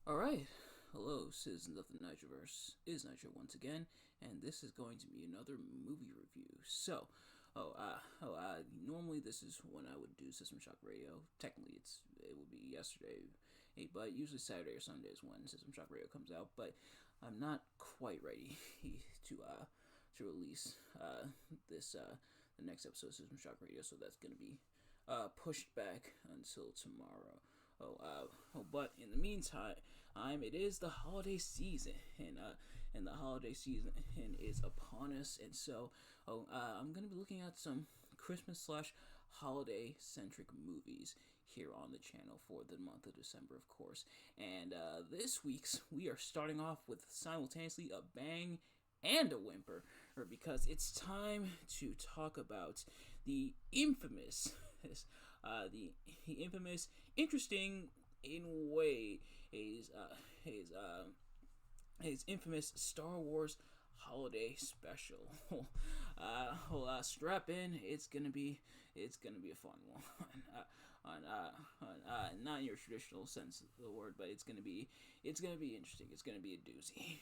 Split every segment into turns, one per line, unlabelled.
Alright, hello citizens of the Nigelverse, it is Nigel once again, and this is going to be another movie review. Normally this is when I would do System Shock Radio. Technically it would be yesterday, but usually Saturday or Sunday is when System Shock Radio comes out, but I'm not quite ready to release this the next episode of System Shock Radio, so that's gonna be pushed back until tomorrow. But in the meantime, it is the holiday season, and the holiday season is upon us, and so I'm gonna be looking at some Christmas slash holiday centric movies here on the channel for the month of December, of course. And this week's we are starting off with simultaneously a bang and a whimper, because it's time to talk about the infamous, the infamous, interesting in way, his infamous Star Wars holiday special. Strap in. It's gonna be a fun one. Not in your traditional sense of the word, but it's gonna be interesting. It's gonna be a doozy.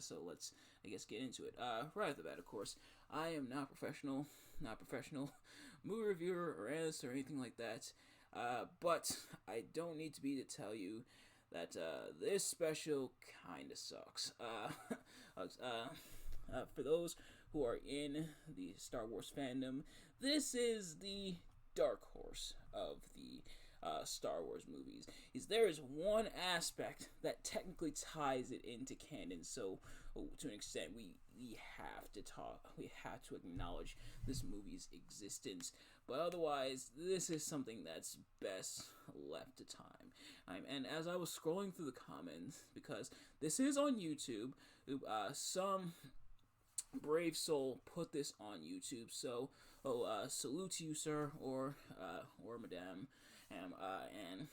So let's, I guess, get into it. Right off the bat, of course, I am not professional, movie reviewer or analyst or anything like that. But I don't need to be to tell you that this special kind of sucks. For those who are in the Star Wars fandom, this is the dark horse of the Star Wars movies. There is one aspect that technically ties it into canon, so to an extent we have to acknowledge this movie's existence, but otherwise this is something that's best left to time. And as I was scrolling through the comments, because this is on YouTube, some brave soul put this on YouTube. So, salute to you, sir, or madame, and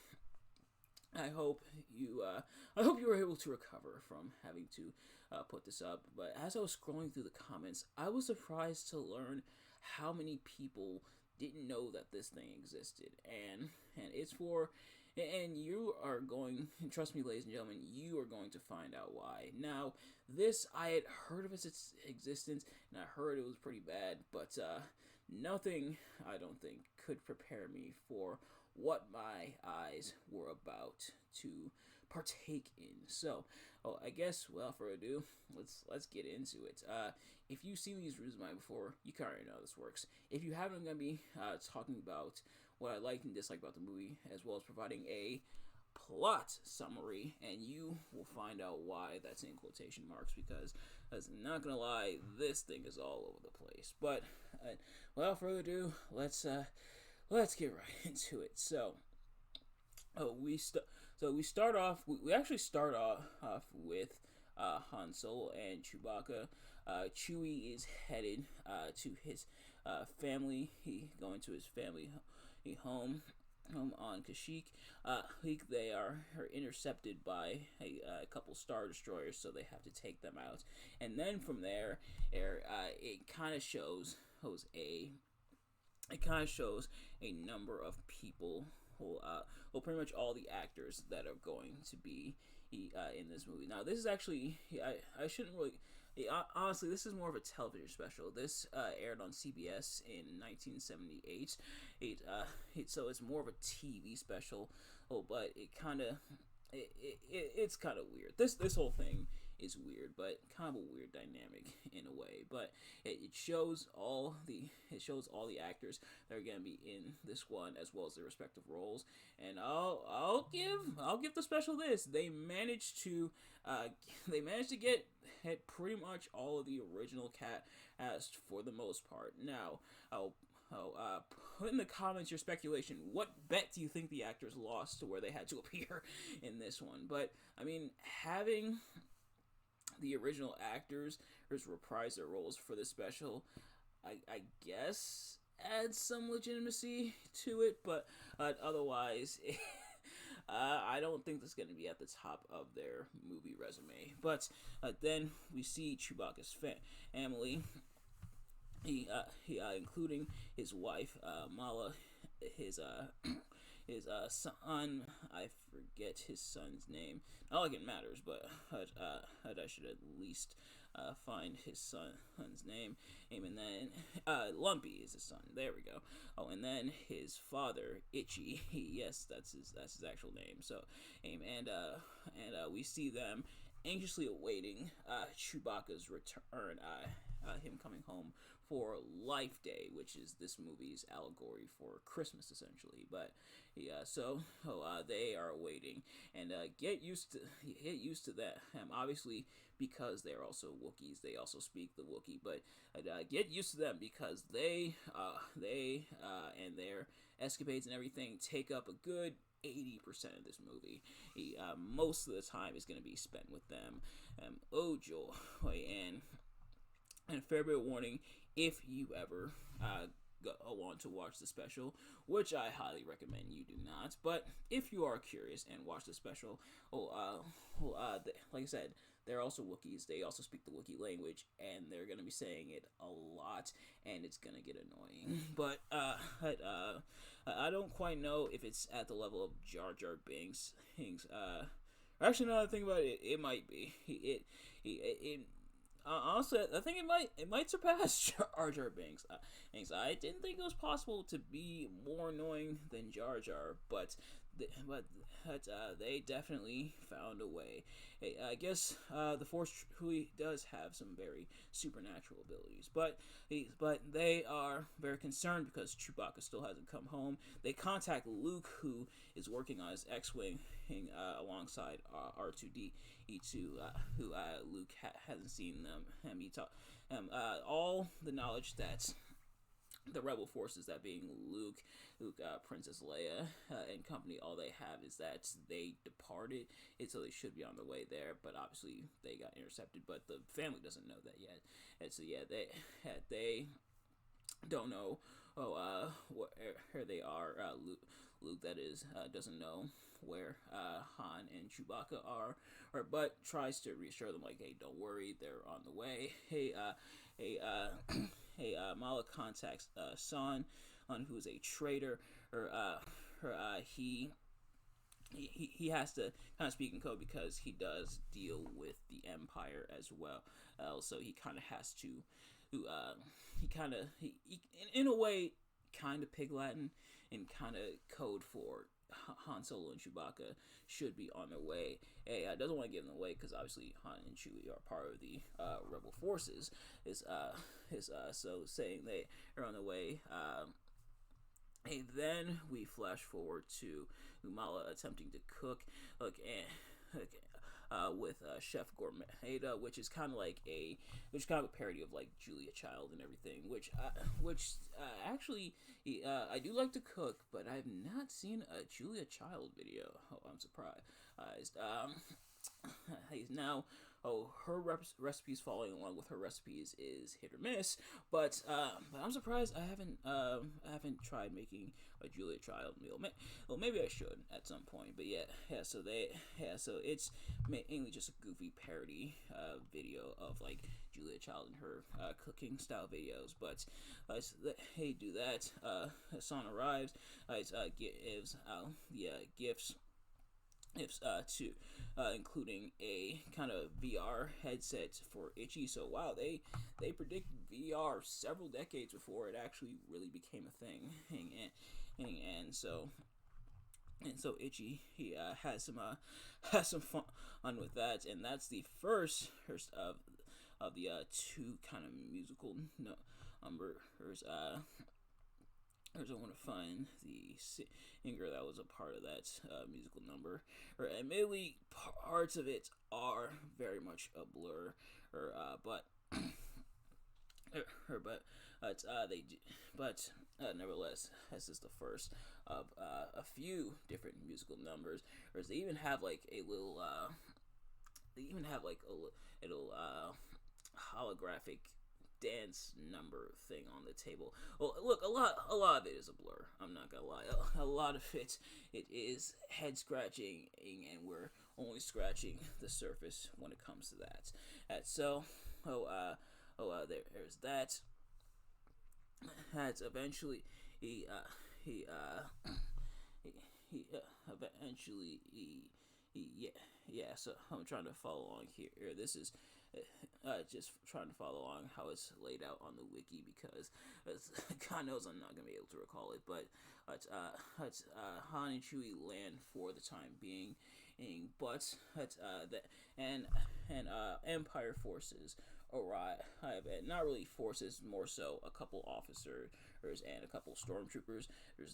I hope you were able to recover from having to put this up. But as I was scrolling through the comments, I was surprised to learn how many people didn't know that this thing existed, and it's for, and you are going, trust me, ladies and gentlemen, you are going to find out why. Now, this, I had heard of its existence, and I heard it was pretty bad, but nothing, I don't think, could prepare me for what my eyes were about to partake in. So, I guess without further ado, let's get into it. If you've seen these reviews of mine before, you kind of already know how this works. If you haven't, I'm gonna be talking about what I like and dislike about the movie, as well as providing a plot summary, and you will find out why that's in quotation marks, because I'm not gonna lie, this thing is all over the place. But without further ado, let's get right into it. So, we start off. We actually start off with Han Solo and Chewbacca. Chewie is headed to his family. He going to his family home on Kashyyyk. They are intercepted by a couple Star Destroyers, so they have to take them out. And then from there, it kind of shows a number of people, pretty much all the actors that are going to be in this movie. Now, this is actually, I shouldn't really, honestly, this is more of a television special. This aired on CBS in 1978. So it's more of a TV special. But it kind of, it's kind of weird. This whole thing is weird, but kind of a weird dynamic in a way. But it shows all the actors that are gonna be in this one, as well as their respective roles. And I'll give the special this: they managed to get pretty much all of the original cast for the most part. Now, put in the comments your speculation. What bet do you think the actors lost to where they had to appear in this one? But I mean, having the original actors reprise their roles for this special, I guess adds some legitimacy to it. But otherwise, I don't think that's going to be at the top of their movie resume. But then we see Chewbacca's family. He including his wife, Mala, his son. I forget his son's name. Not like it matters, but I should at least find his son's name. And then Lumpy is his son. There we go. Oh, and then his father, Itchy. Yes, that's his actual name. So, we see them anxiously awaiting Chewbacca's return. Him coming home for Life Day, which is this movie's allegory for Christmas, essentially. But yeah, they are waiting, and get used to that. Obviously, because they're also Wookiees, they also speak the Wookiee. But get used to them because they and their escapades and everything take up a good 80% of this movie. Most of the time is going to be spent with them. Oh, Joel, and fair bit of warning, if you ever go on to watch the special, which I highly recommend you do not, but if you are curious and watch the special, like I said, they're also Wookiees. They also speak the Wookiee language, and they're going to be saying it a lot, and it's going to get annoying. But I don't quite know if it's at the level of Jar Jar Binks. Actually, now that I think about it, it might be. Honestly, I think it might surpass Jar Jar Binks. I didn't think it was possible to be more annoying than Jar Jar, but they definitely found a way. Hey, I guess the Force truly does have some very supernatural abilities, but they are very concerned because Chewbacca still hasn't come home. They contact Luke, who is working on his X-wing alongside R2D2, who Luke hasn't seen him. All the knowledge that the rebel forces, that being Luke, Princess Leia, and company, all they have is that they departed, and so they should be on the way there. But obviously, they got intercepted. But the family doesn't know that yet, and so yeah, they don't know where they are. Luke, that is, doesn't know where Han and Chewbacca are, but tries to reassure them, like, hey, don't worry, they're on the way. Mala contacts Son, who is a traitor. He has to kind of speak in code because he does deal with the Empire as well. So he kind of has to, in a way, kind of pig Latin and kind of code for Han Solo and Chewbacca should be on their way. Doesn't want to give them away because obviously Han and Chewie are part of the rebel forces. So saying they are on the way. Then we flash forward to Mala attempting to cook, with Chef Gourmet, which is kind of a parody of like Julia Child and everything. Actually, I do like to cook, but I've not seen a Julia Child video. Oh, I'm surprised. Now, her recipes following along with her recipes is hit or miss, but I'm surprised I haven't tried making a Julia Child meal. Well, maybe I should at some point, but so it's mainly just a goofy parody video of like Julia Child and her cooking style videos. But hey, do that. Hassan arrives. Gives gifts. Including a kind of VR headset for Itchy. So wow, they predicted VR several decades before it actually really became a thing. And so Itchy, he has some fun with that, and that's the first of the two kind of musical numbers. I want to find the singer that was a part of that musical number. Admittedly, parts of it are very much a blur, nevertheless, this is the first of a few different musical numbers. Or they even have like a little, holographic dance number thing on the table. Well, look, a lot of it is a blur. I'm not gonna lie. A lot of it is head scratching, and we're only scratching the surface when it comes to that. There's that. That's eventually he eventually yeah. So I'm trying to follow along here. This is just trying to follow along how it's laid out on the wiki because God knows I'm not gonna be able to recall it. But Han and Chewie land for the time being, but Empire forces arrive, and not really forces, more so a couple officers and a couple stormtroopers.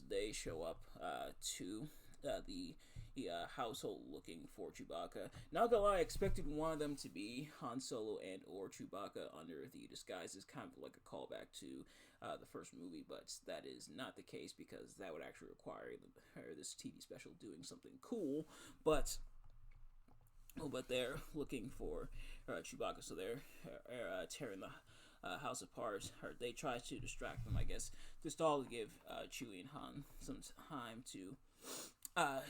They show up to the household looking for Chewbacca. Not gonna lie, I expected one of them to be Han Solo and or Chewbacca under the disguise. It's kind of like a callback to the first movie, but that is not the case because that would actually require this TV special doing something cool. But they're looking for Chewbacca, so they're tearing the house apart. Or they try to distract them, I guess, just all to give Chewie and Han some time to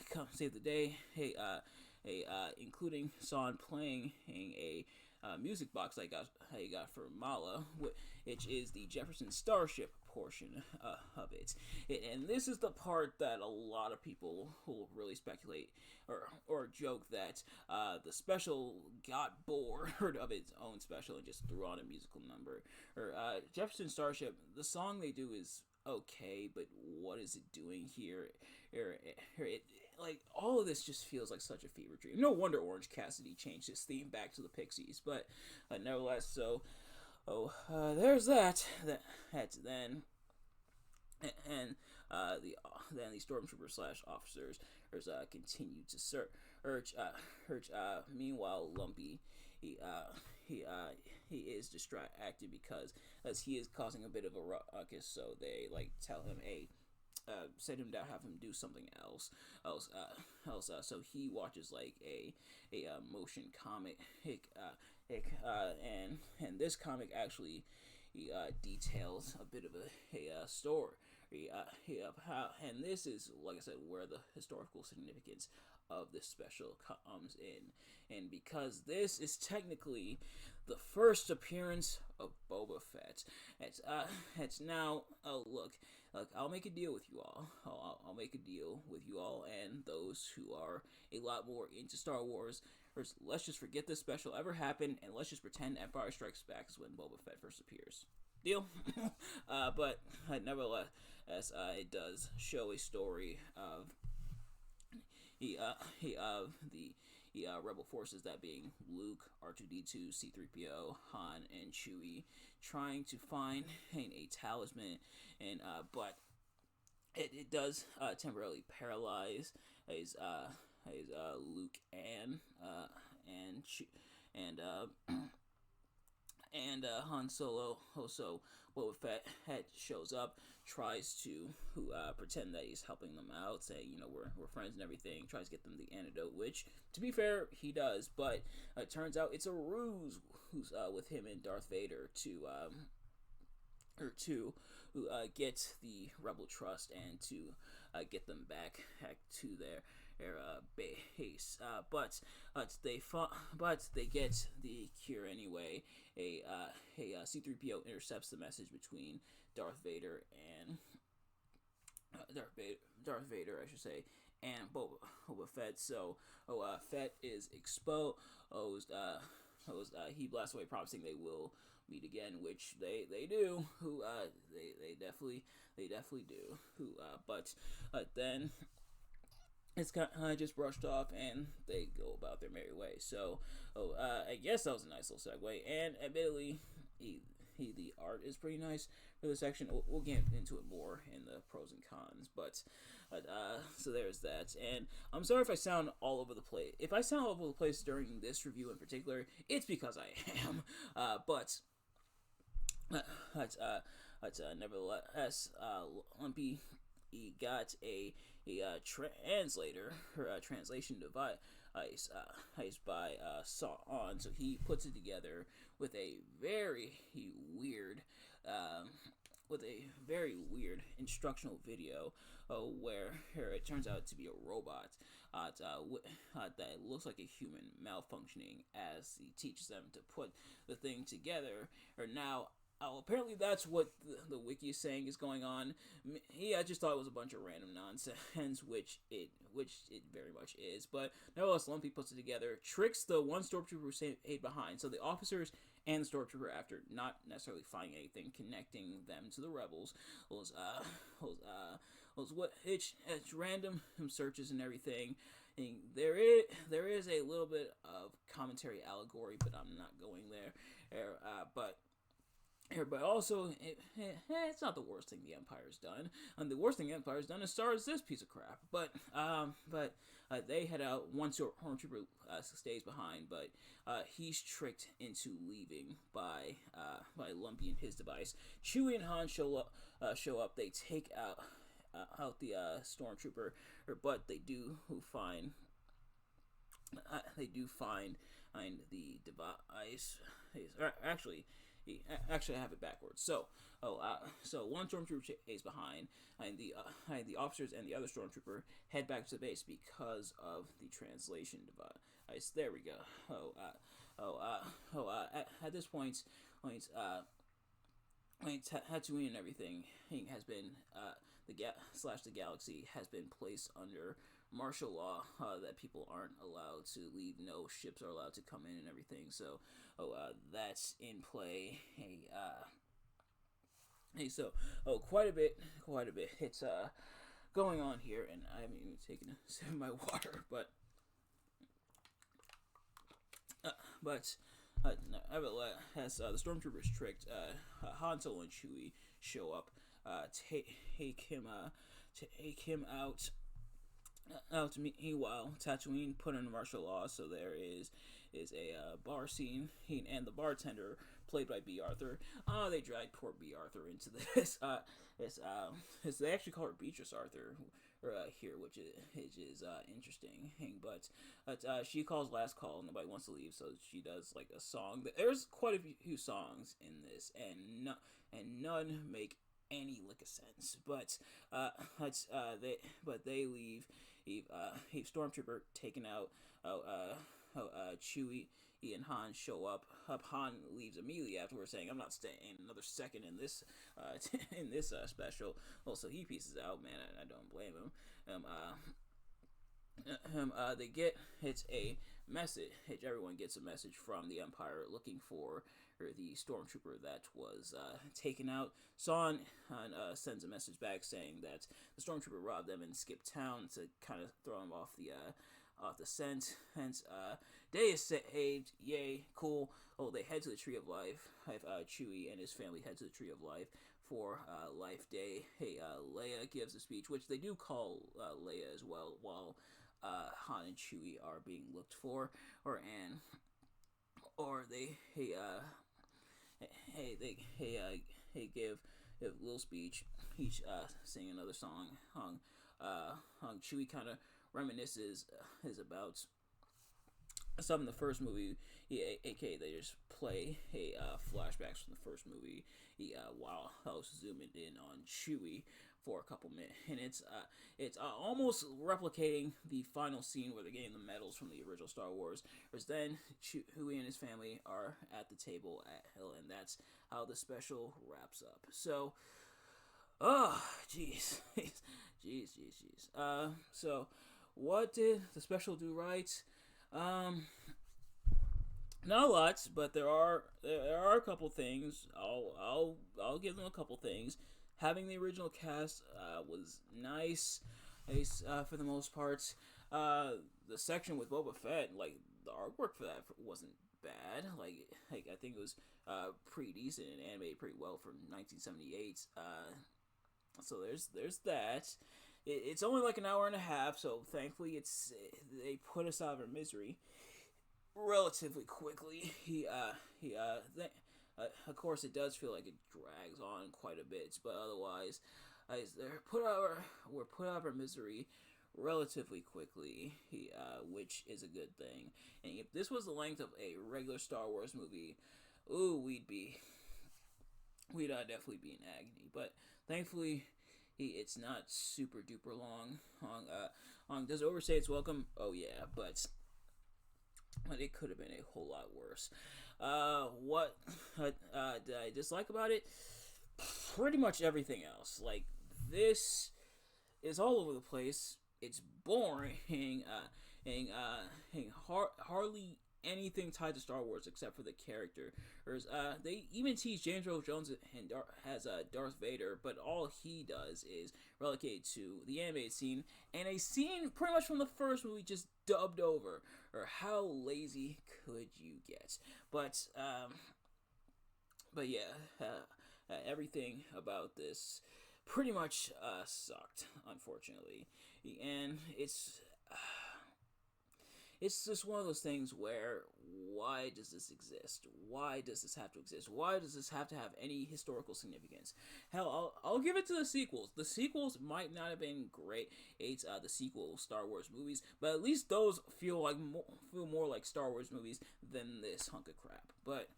come save the day. Including Son playing a music box I got for Mala, which is the Jefferson Starship portion of it. And this is the part that a lot of people will really speculate or joke that the special got bored of its own special and just threw on a musical number. Jefferson Starship, the song they do is okay, but what is it doing here? Like, all of this just feels like such a fever dream. No wonder Orange Cassidy changed his theme back to the Pixies, but nevertheless, so there's that. Then the stormtroopers slash officers continue to search. Meanwhile, Lumpy he is distracted because as he is causing a bit of a ruckus, so they tell him, hey, set him down, have him do something else. So he watches a motion comic, and this comic actually details a bit of a story of how, and this is, like I said, where the historical significance of this special comes in, and because this is technically the first appearance of Boba Fett. It's now, look, I'll make a deal with you all. I'll make a deal with you all and those who are a lot more into Star Wars. Let's just forget this special ever happened, and let's just pretend Empire Strikes Back is when Boba Fett first appears. Deal? But nevertheless, it does show a story of the rebel forces, that being Luke, R2-D2, C-3PO, Han, and Chewie, trying to find a talisman, and but it does temporarily paralyze Luke and Han Solo. Also, Boba Fett shows up, tries to pretend that he's helping them out, say, we're friends and everything, tries to get them the antidote, which, to be fair, he does, but it turns out it's a ruse who's with him and Darth Vader to get the rebel trust and to get them back to their base. But they get the cure anyway. A C-3PO intercepts the message between Darth Vader and Darth Vader, I should say, and Boba Fett. So, Fett is exposed. He blasts away, promising they will meet again, which they do. They definitely do. But then it's kind of just brushed off, and they go about their merry way. So, I guess that was a nice little segue. And admittedly, the art is pretty nice for this section. We'll get into it more in the pros and cons, but so there's that. And I'm sorry if I sound all over the place. If I sound all over the place during this review in particular, it's because I am. But nevertheless, Lumpy, he got a translator, or a translation device by Saw-On, so he puts it together with a very weird instructional video where it turns out to be a robot that looks like a human malfunctioning as he teaches them to put the thing together. Or now, Oh, apparently that's what the wiki is saying is going on. I just thought it was a bunch of random nonsense, which it very much is. But nevertheless, Lumpy puts it together, tricks the one stormtrooper who stayed behind. So the officers and the stormtrooper, after not necessarily finding anything connecting them to the rebels, was what it's random searches and everything. And there is a little bit of commentary allegory, but I'm not going there. But also, it's not the worst thing the Empire's done. And the worst thing the Empire's done is stars this piece of crap. But they head out. One stormtrooper stays behind, but he's tricked into leaving by Lumpy and his device. Chewie and Han show up. They take out the stormtrooper, but they do find the device. Actually, I have it backwards. So one stormtrooper stays behind, and the officers and the other stormtrooper head back to the base because of the translation device. There we go. At this point, Tatooine and everything has been the galaxy has been placed under martial law, that people aren't allowed to leave, no ships are allowed to come in and everything. So that's in play. Quite a bit. It's going on here, and I haven't even taken a sip of my water, but nevertheless, the stormtroopers tricked. Han Solo and Chewie show up, take him out. Meanwhile, Tatooine put in martial law, so there is a bar scene, and the bartender, played by B. Arthur. They dragged poor B. Arthur into this. They actually call her Beatrice Arthur here, which is interesting. But she calls last call. Nobody wants to leave, so she does like a song. There's quite a few songs in this, and none make any lick of sense. But they leave. Stormtrooper taken out. Chewie and Han show up. Han leaves immediately afterwards, saying, "I'm not staying another second in this special." Also, he pieces out. Man, I don't blame him. They get a message. Everyone gets a message from the Empire looking for the stormtrooper that was taken out. Son sends a message back saying that the stormtrooper robbed them and skipped town to kind of throw him off the scent. Hence, day is saved. Yay, cool. Oh, they head to the Tree of Life. Chewie and his family head to the Tree of Life for Life Day. Leia gives a speech, which they do call Leia as well, while Han and Chewie are being looked for, they give a little speech, each sing another song. Chewie kind of reminisces is about some in the first movie, aka they just play flashbacks from the first movie, while I was zooming in on Chewie for a couple minutes, and it's almost replicating the final scene where they're getting the medals from the original Star Wars. Whereas then Chewie and his family are at the table at Hill, and that's how the special wraps up. So, jeez. So what did the special do right? Not a lot, but there are a couple things. I'll give them a couple things. Having the original cast was nice for the most part. The section with Boba Fett, like the artwork for that wasn't bad. Like I think it was pretty decent and animated pretty well for 1978. So there's that. It's only like an hour and a half, so thankfully they put us out of our misery relatively quickly. Of course, it does feel like it drags on quite a bit, but otherwise, we're put out of our misery relatively quickly, which is a good thing. And if this was the length of a regular Star Wars movie, we'd definitely be in agony. But thankfully, it's not super duper long. Does it overstay its welcome? Oh yeah, but but it could have been a whole lot worse. What did I dislike about it? Pretty much everything else. Like, this is all over the place. It's boring. Hardly anything tied to Star Wars except for the characters. They even tease James Earl Jones as Darth Vader, but all he does is relegate to the animated scene and a scene pretty much from the first movie just dubbed over. Or how lazy could you get? But yeah, everything about this pretty much sucked, unfortunately, and it's just one of those things where why does this exist? Why does this have to exist? Why does this have to have any historical significance? Hell, I'll give it to the sequels. The sequels might not have been great. It's the sequel Star Wars movies, but at least those feel more like Star Wars movies than this hunk of crap. But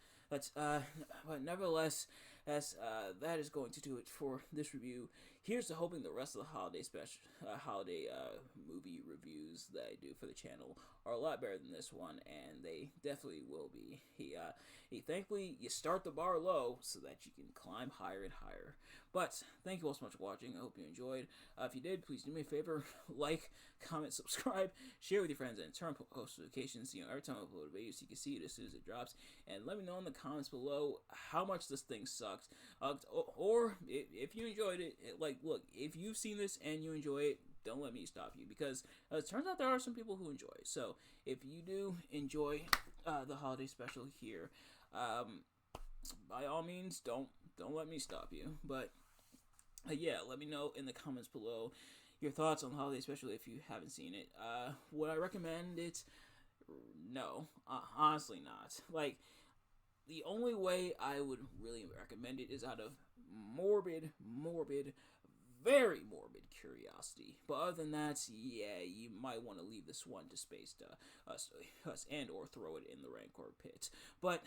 nevertheless, that is going to do it for this review. Here's to hoping the rest of the holiday movie reviews that I do for the channel are a lot better than this one, and they definitely will be. Thankfully, you start the bar low so that you can climb higher and higher. But thank you all so much for watching. I hope you enjoyed. If you did, please do me a favor: like, comment, subscribe, share with your friends, and turn on post notifications. Every time I upload a video, so you can see it as soon as it drops. And let me know in the comments below how much this thing sucks, or if you enjoyed it. Look, if you've seen this and you enjoy it, don't let me stop you, because it turns out there are some people who enjoy it. So if you do enjoy the holiday special here, by all means, don't let me stop you. But yeah, let me know in the comments below your thoughts on the holiday special if you haven't seen it. Would I recommend it? No, honestly not. Like, the only way I would really recommend it is out of morbid, very morbid curiosity. But other than that, yeah, you might want to leave this one to Space us and or throw it in the Rancor pit. But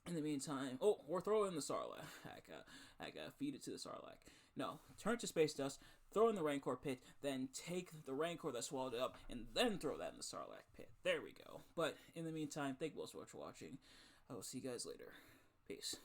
in the meantime, or throw it in the Sarlacc. Feed it to the Sarlacc. No, turn to Space Dust, throw in the Rancor pit, then take the Rancor that swallowed it up, and then throw that in the Sarlacc pit. There we go. But in the meantime, thank you all so much for watching. I will see you guys later. Peace.